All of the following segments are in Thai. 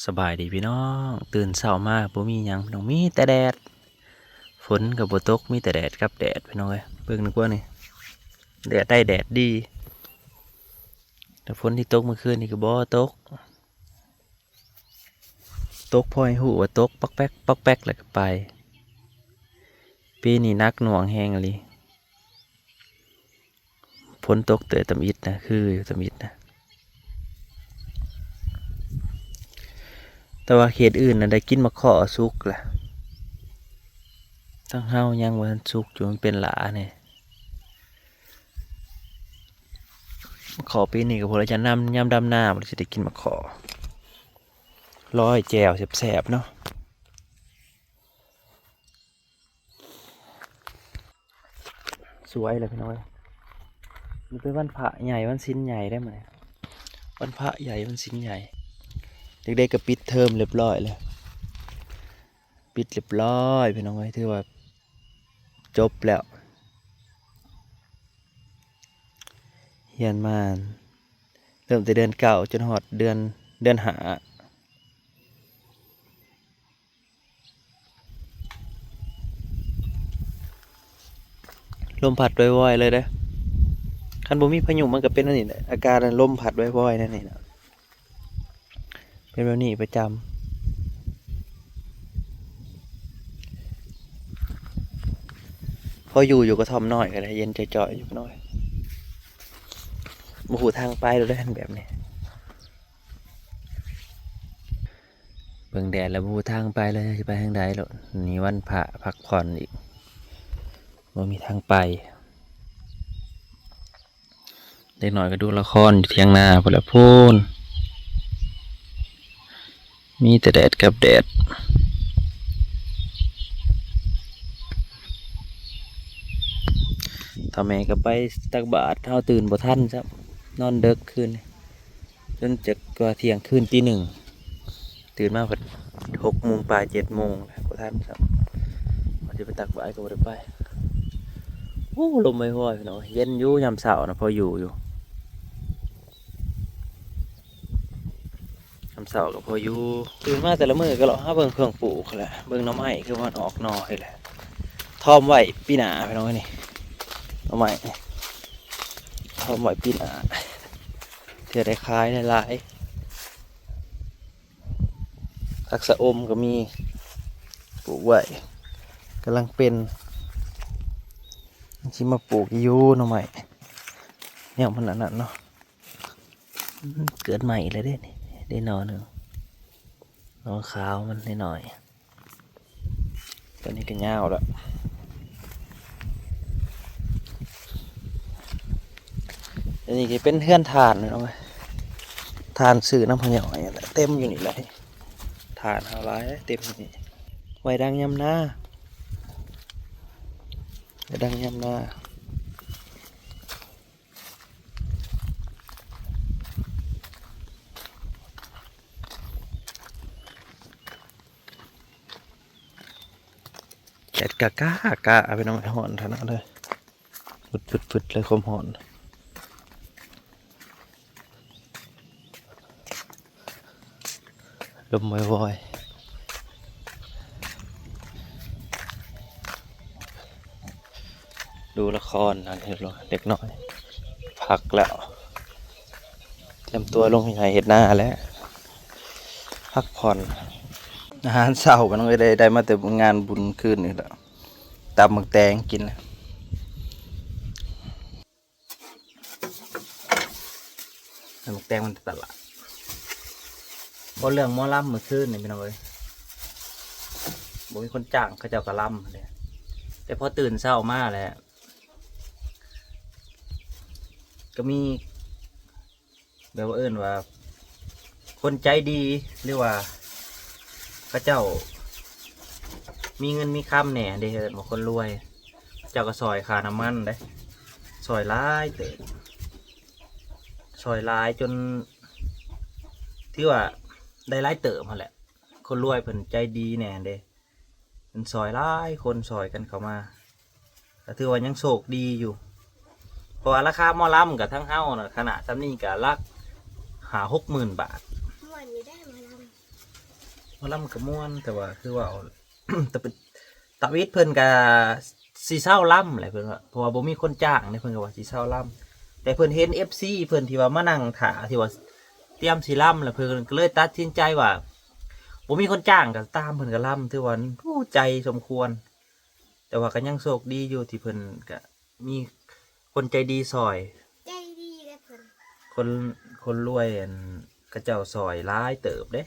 สบายดีพี่น้องตื่นเช้ามาบ่มีหยังพี่น้องมีแต่แดดฝนกับบ่ตกมีแต่แดดกับแดดพี่น้องเอ้ยเบิ่งนึกว่านี่แดดได้แดดดีแต่ฝนที่ตกเมื่อคืนนี่ก็บ่ตกพอให้ฮู้ว่าตกปักแป๊กปักแป๊กแล้วก็ไปปีนี้หนักหน่วงแฮงอีหลีฝนตกแต่ตำอิดนะคือตำอิดนะแต่ว่าเขตอื่นน่ะได้กินมะขอสุกล่ะทั้งเฮายังบ่ทันสุกอยู่มันเป็นหลาเนี่ยมะขอปีนี้ก็พอแล้วจะนำยามดำหน้าบ่สิได้กินมะขอร้อยแจ่วแซ่บๆเนาะสวยเลยพี่น้อยมันเป็นวันพระใหญ่วันศีลใหญ่ได้ไหมวันพระใหญ่วันศีลใหญ่เด็กๆก็ปิดเทอมเรียบร้อยเลยปิดเรียบร้อยพี่น้องเอ้ยถือว่าจบแล้วเรียนมาเริ่มแต่เดือนเก่าจนหอดเดือนหาลมพัดว่อยๆเลยเด้อคันบ่มีพายุมันก็เป็นอันนี้แหละอาการลมพัดว่อยๆนั่นนี่นะเป็นแบบนี้ประจำพออยู่กระท่อมน้อยก็ได้เย็นจ่อยๆอยู่น้อยบ่ฮู้ทางไปเราได้แบบนี้เบิ่งแดดแล้วบ่ฮู้ทางไปเลยสิไปทางใดแล้วนี่วันพระพักผ่อนอีกบ่มีทางไปเด็กหน่อยก็ดูละครอยู่เที่ยงนาพุ่นละพูนมีแต่แดดกับแดดทำแม่ก็ไปตักบาตรเฮาตื่นบ่ทันซะนอนดึกคืนจนจะกว่าเที่ยงคืนตีหนึ่งตื่นมาพอ6 โมงปลาย7 โมงบ่ทันซะว่าจะไปตักบาตรก็บ่ได้ไปโอ้ลมไม่ห้อยพี่น้องเย็นอยู่ยามเช้านะพออยู่ยามเช้าก็พออยู่ตื่นมาแต่ละมื้อก็เลาะหาเบิ่งเครื่องปลูกแหละเบิ่งหน่อไม้คือมันออกหน่อให้แหละทอมไว้ปีหน้าพี่น้องนี่หน่อไม้ทอมไว้ปีหน้าเทื่อได้ขายได้หลายผักสะอมก็มีปลูกไว้กำลังเป็นที่มาปลูกอยู่หน่อไม้เนี่ยมันนั่นเนาะเกิดใหม่เลยได้หน่อหนึ่งหน่อขาวมันหน่อยตอนนี้ก็ยาวแล้วอันนี้ก็เป็นเฮือนถ่านเอาไว้ถ่านซื้อน้ำพะหย่อยเต็มอยู่นี่เลยถ่านเอาไว้เต็มอยู่นี่ไว้ดังยำหน้าไว้ดังยำหน้าแกะกะเอาไปน้องไอ้หอนท่านั้นเลยฟึดเลยความหอนลมวอยดูละครนะเด็กน้อยพักแล้วเตรียมตัวลงใหญ่เห็ดหน้าแล้วพักผ่อนอาหารเช้ามันได้มาแต่งานบุญคืนนี่แหละตำหมึกแตงกินเลยหมึกแตงมันตลาดเพราะเรื่องหม้อลำเมื่อคืนนี่พี่น้องเอ้ยบ่มีคนจ้างเขาเจ้ากระลำเลยแต่พอตื่นเช้ามาแล้วก็มีแบบว่าว่าคนใจดีหรือว่าเขาเจ้ามีเงินมีคำแหน่เด้บางคนรวยเจ้าก็ซอยค่าน้ำมันได้ซอยร้ายเตะซอยร้ายจนที่ว่าได้ร้ายเติมมาแหละคนรวยเพิ่นใจดีแหน่เด้เป็นซอยร้ายคนซอยกันเข้ามาแต่ถือว่ายังโชคดีอยู่เพราะว่าราคาหม้อลำกับทั้งเฮ้านะขนาดซ้ำนี่กับลัก60,000 บาท มาล่ำกับม่วนแต่ว่าคือว่า แต่เป็นตะวิทเพิ่นกับสีเศร้าล่ำอะไรเพิ่นว่าเพราะว่าบ่มีคนจ้างเนี่ยเพิ่นก็ว่าสีเศร้าล่ำแต่เพิ่นเห็น FC เพิ่นที่ว่ามานั่งถ่าที่ว่าเตรียมสีล่ำแล้วเพิ่นก็เลยตัดสินใจว่าบ่มีคนจ้างก็ตามเพิ่นก็ล่ำถือว่าผู้ใจสมควร แต่ว่าก็ยังโชคดีอยู่ที่เพิ่นก็มีคนใจดีซอย ใจดีเลยเพิ่น คนรวยอันกระเจ้าซอยร้ายเติบเด้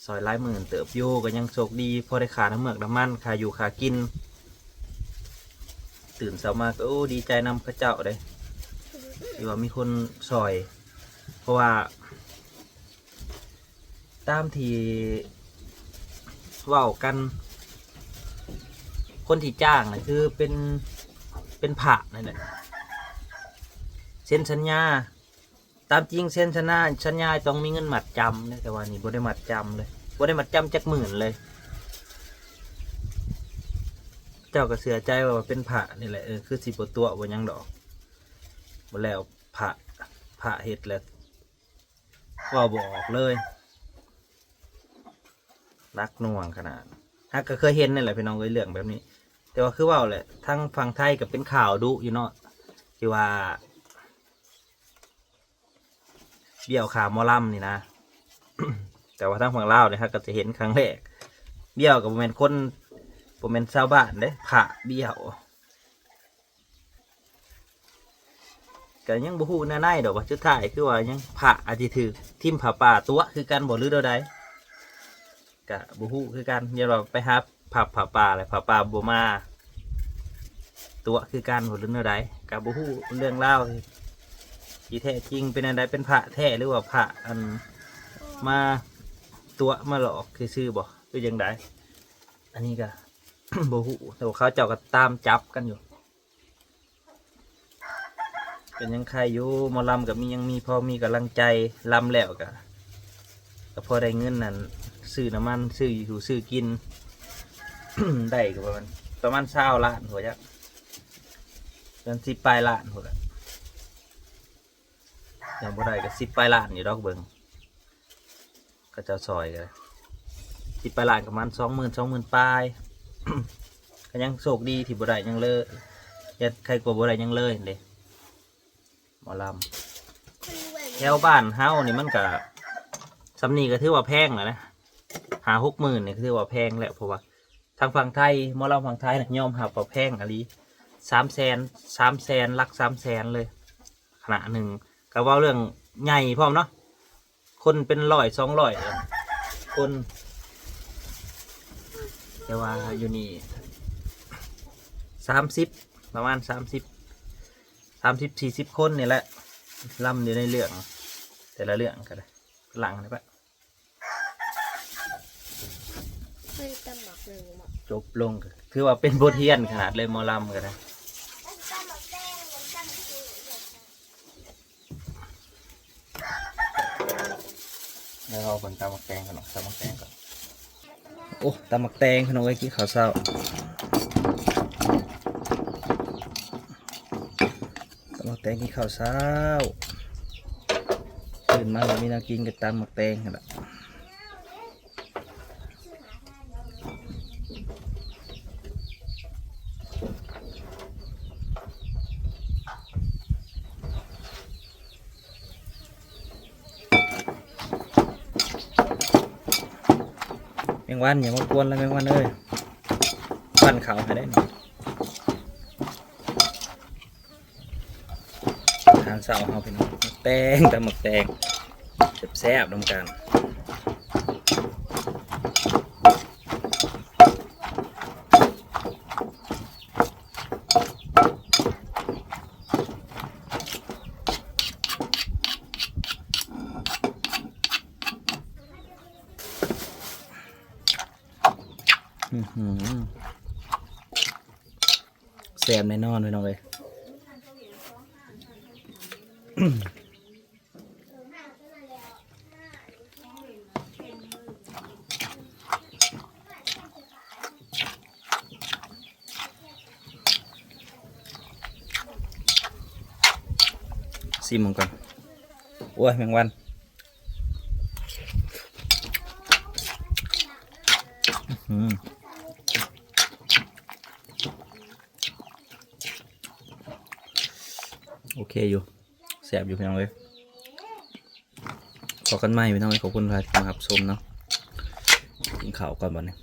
ซอยร้ายหมื่นเติบอยู่ก็ยังโชคดีพอได้ขาน้ำเมือกน้ำมันขาอยู่ขากิน ตื่นเช้ามาก็โอ้ดีใจนำพระเจ้าเด้ที่ว่ามีคนซอย เพราะว่า ตามที่เว้ากัน คนที่จ้างนะคือเป็นพระนั่นแหละเซ็นสัญญาตามจริงเซ็นสัญญาต้องมีเงินมัดจำนะแต่ว่านี่บ่ได้มัดจำเลยบ่ได้มัดจำจักหมื่นเลย เจ้าก็เสียใจว่าเป็นพระนี่แหละคือสิบ่ตัวบ่ยังดอกบ่แล้วพระเฮ็ดแล้วว่าบ่ออกเลยรักหน่วงขนาดฮักก็เคยเห็นนี่แหละพี่น้องเอ้ยเรื่องแบบนี้ แต่ว่าคือว่าแหละทั้งฝั่งไทยก็เป็นข่าวดุอยู่เนาะที่ว่าเบี้ยวขาหมอลำนี่นะ แต่ว่าทั้งฝั่งลาวเนี่ยฮะก็จะเห็นครั้งแรกเบี้ยวกับโมเมนคนโมเมนชาวบ้านเด้ผ่าเบี้ยวก็ยังบ่ฮู้แน่ๆดอกว่าจุดท้ายคือว่ายังผ่าอาจจะถือทิ่มผ่าป่าตัวคือกันบ่หรือเดาใดก็บ่ฮู้คือกันเดี๋ยวเราไปหาผ่าป่าอะไรผ่าป่าบ่มาตัวคือกันบ่หรือเดาใดก็บ่ฮู้เรื่องเล่าวที่แท้จริงเป็นอะไรเป็นพระแท้หรือว่าพระอันมาตัวมาหลอกคือชื่อบ่คือยังไงอันนี้ก็ บ่ฮู้แต่ว่าเขาเจ้าก็ตามจับกันอยู่เป็นยังใครอยู่หมอลำกับยังมีพอมีกำลังใจลำแล้วก็พอได้เงินนั่นซื้อน้ำมันซื้ออยู่ซื้อกิน ได้ก็ประมาณ20 ล้านหัวจักเป็น10 ปลายล้านหัวละยังบ่ได้ก็10 ปลายล้านอยู่ดอกเบิ่งก็จะซอยกัน10 ปลายล้านประมาณ20,000 ปลาย ก็ยังโชคดีที่บ่ได้ยังเลยยัดใครกลัวบ่ได้ยังเลยเลยหมอลำแถวบ้านเฮานี่มันก็สำนีก็ถือว่าแพงแล้วนะ50,000นี่ถือว่าแพงแล้วเพราะว่าทางฝั่งไทยหมอลำฝั่งไทยน่ะยอมรับว่าแพงอะลี300,000หลัก300,000เลยขณะหนึ่งก็ว่าเรื่องใหญ่พร้อมเนาะคนเป็น100-200คนแต่ว่าอยู่นี่30ประมาณ30-40 คนนี่แหละล่ำอยู่ในเรื่องแต่ละเรื่องก็ได้หลังเลยปะ เคยตำหมักหนึ่งหมัก จบลงก็คือว่าเป็นบทเรียนขนาดเลยหมอลำก็ได้แล้วเอาผลตำหมักแตงกันหน่อยตำหมักแตงก่อนโอ้ตำหมักแตงขนมไว้กินข้าวเช้าตำหมักแตงกินข้าวเช้าตื่นมาแล้วมีน้ำกินกับตำหมักแตงกันละแมงวันอย่ามากวนแล้วแมงวันเอ้ยปั้นเขาให้ได้หน่อยทางเสาเขาเป็นหมักแตงแต่หมักแตงแซ่บๆน้ำกันแซ่บแน่นอนเลยน้องเลยซิมมันก่อนโอ้ยแมงวัน โอเคอยู่แสบอยู่พี่น้องเลยขอกันใหม่พี่น้องเลยขอบคุณที่มารับชมเนาะกินข้าวก่อนบ่เนี่ย